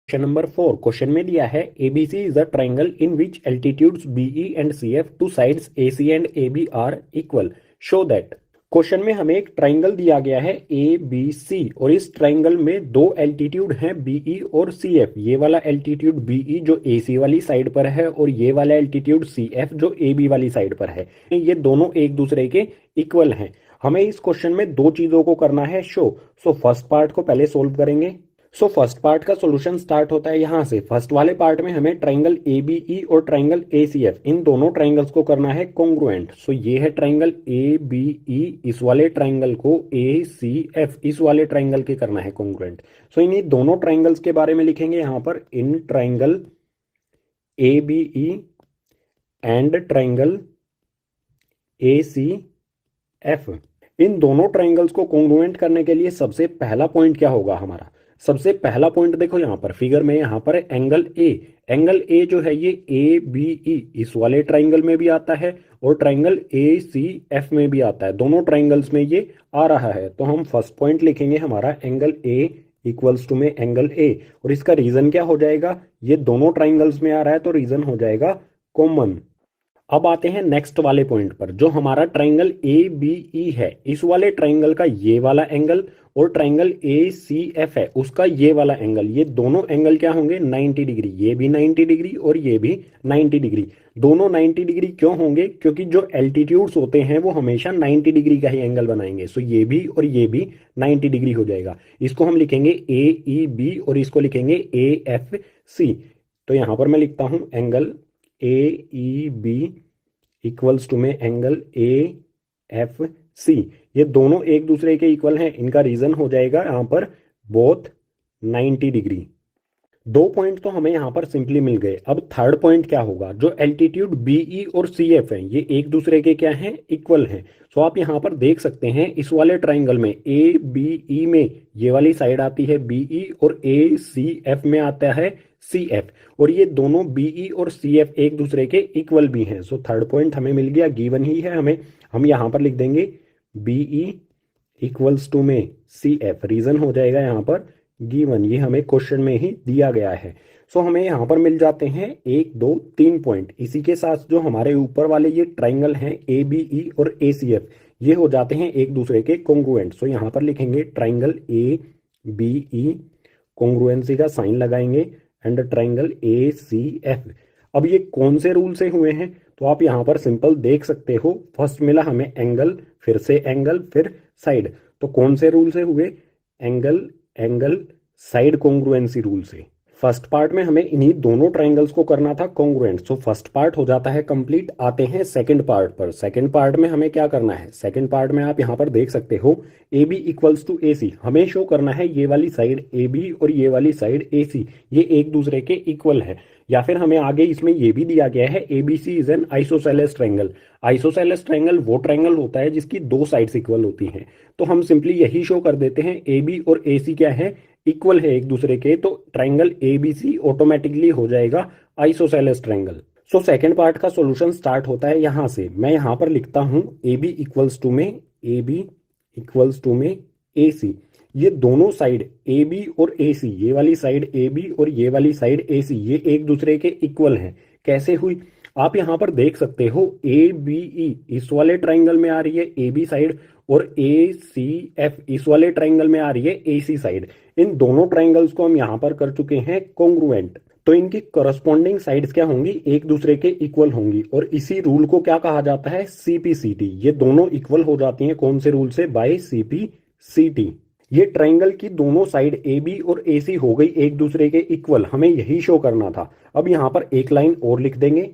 Question number 4 question में दिया है ABC is a triangle in which altitudes BE and CF to sides AC and AB are equal show that. Question में हमें एक triangle दिया गया है ए बी सी और इस ट्राइंगल में दो एल्टीट्यूड हैं बीई और सीएफ। ये वाला एल्टीट्यूड बीई जो एसी वाली साइड पर है और ये वाला एल्टीट्यूड सीएफ जो एबी वाली साइड पर है। ये दोनों एक दूसरे के इक्वल हैं। हमें इस क्वेश्चन में दो चीजों को करना है शो। फर्स्ट पार्ट को पहले सोल्व करेंगे। फर्स्ट पार्ट का सॉल्यूशन स्टार्ट होता है यहां से। फर्स्ट वाले पार्ट में हमें ट्राइंगल ए बी ई और ट्राइंगल ए सी एफ इन दोनों ट्राइंगल्स को करना है कॉन्ग्रुएंट। ये है ट्राइंगल ए बी ई, इस वाले ट्राइंगल को ए सी एफ इस वाले ट्राइंगल के करना है कॉन्ग्रुएंट। इन्हीं दोनों ट्राइंगल्स के बारे में लिखेंगे यहां पर, in triangle A B E and triangle A C F. इन दोनों ट्राइंगल्स को कॉन्ग्रुएंट करने के लिए सबसे पहला पॉइंट क्या होगा हमारा? सबसे पहला पॉइंट देखो यहाँ पर फिगर में, यहाँ पर एंगल ए। एंगल ए जो है ये ए बी ई इस वाले ट्राइंगल में भी आता है और ट्राइंगल ए सी एफ में भी आता है। दोनों ट्राइंगल्स में ये आ रहा है। तो हम फर्स्ट पॉइंट लिखेंगे हमारा एंगल ए इक्वल्स टू में एंगल ए, और इसका रीजन क्या हो जाएगा? ये दोनों ट्राइंगल्स में आ रहा है तो रीजन हो जाएगा कॉमन। अब आते हैं नेक्स्ट वाले पॉइंट पर, जो हमारा ट्राइंगल ए बी ई है इस वाले ट्राइंगल का ये वाला एंगल और ट्राइंगल ए सी एफ है उसका ये वाला एंगल, ये दोनों एंगल क्या होंगे? 90 डिग्री। ये भी 90 डिग्री और ये भी 90 डिग्री। दोनों 90 डिग्री क्यों होंगे? क्योंकि जो एल्टीट्यूड्स होते हैं वो हमेशा 90 डिग्री का ही एंगल बनाएंगे। ये भी और ये भी 90 डिग्री हो जाएगा। इसको हम लिखेंगे ए ई बी और इसको लिखेंगे ए एफ सी। तो यहां पर मैं लिखता हूं angle A E B equals to में एंगल ए एफ सी। ये दोनों एक दूसरे के इक्वल हैं। इनका रीजन हो जाएगा यहाँ पर बोथ 90 डिग्री। दो पॉइंट तो हमें यहाँ पर सिंपली मिल गए। अब थर्ड पॉइंट क्या होगा? जो एल्टीट्यूड बीई और सीएफ हैं ये एक दूसरे के क्या हैं? इक्वल हैं। आप यहाँ पर देख सकते हैं इस वाले ट्राइंगल में ए बी ई में ये वाली साइड आती है बीई और ए सी एफ में आता है सी एफ, और ये दोनों बीई और सी एफ एक दूसरे के इक्वल भी हैं। थर्ड पॉइंट हमें मिल गया, गिवन ही है हमें। हम यहाँ पर लिख देंगे बीई इक्वल्स टू में सी एफ। रीजन हो जाएगा यहाँ पर गिवन, ये हमें क्वेश्चन में ही दिया गया है। हमें यहाँ पर मिल जाते हैं 1 2 3 पॉइंट। इसी के साथ जो हमारे ऊपर वाले ये ट्राइंगल हैं ए बी ई और ए सी एफ ये हो जाते हैं एक दूसरे के कॉन्ग्रुएंट। यहाँ पर लिखेंगे triangle A B E, congruency का साइन लगाएंगे, and triangle A C F. अब ये कौन से रूल से हुए हैं? तो आप यहाँ पर सिंपल देख सकते हो। फर्स्ट मिला हमें एंगल, फिर से एंगल, फिर साइड। तो कौन से रूल से हुए? Angle angle side congruency rule से। फर्स्ट पार्ट में हमें इन्हीं दोनों ट्राइंगल्स को करना था कॉन्ग्रुएंट। फर्स्ट पार्ट हो जाता है कंप्लीट। आते हैं सेकंड पार्ट पर। सेकंड पार्ट में हमें क्या करना है? सेकंड पार्ट में आप यहाँ पर देख सकते हो ए बी इक्वल्स टू ए सी। हमें शो करना है ये वाली साइड ए बी और ये वाली साइड ए सी ये एक दूसरे के इक्वल है। या फिर हमें आगे इसमें ये भी दिया गया है A B C is an isosceles triangle. Isosceles triangle वो ट्राइंगल होता है जिसकी दो साइड्स इक्वल होती हैं। तो हम सिंपली यही शो कर देते हैं ए बी और ए सी क्या है? इक्वल है एक दूसरे के। तो triangle A B C automatically हो जाएगा आइसोसेलेस ट्राइंगल। सेकंड पार्ट का सॉल्यूशन स्टार्ट होता है यहां से। मैं यहां पर लिखता हूं ए बी इक्वल्स टू में ए बी इक्वल्स टू में ए सी। ये दोनों साइड ए बी और ए सी, ये वाली साइड ए बी और ये वाली साइड ए सी ये एक दूसरे के इक्वल हैं। कैसे हुई? आप यहां पर देख सकते हो ए बी ई इस वाले ट्राइंगल में आ रही है ए बी साइड और ए सी एफ इस वाले ट्राइंगल में आ रही है ए सी साइड। इन दोनों ट्राइंगल्स को हम यहां पर कर चुके हैं कॉन्ग्रुएंट। तो इनकी करस्पॉन्डिंग साइड्स क्या होंगी? एक दूसरे के इक्वल होंगी। और इसी रूल को क्या कहा जाता है? सीपीसीटी। ये दोनों इक्वल हो जाती हैं कौन से रूल से? Bye CPCT. ये ट्राइंगल की दोनों साइड ए बी और ए सी हो गई एक दूसरे के इक्वल। हमें यही शो करना था। अब यहाँ पर एक लाइन और लिख देंगे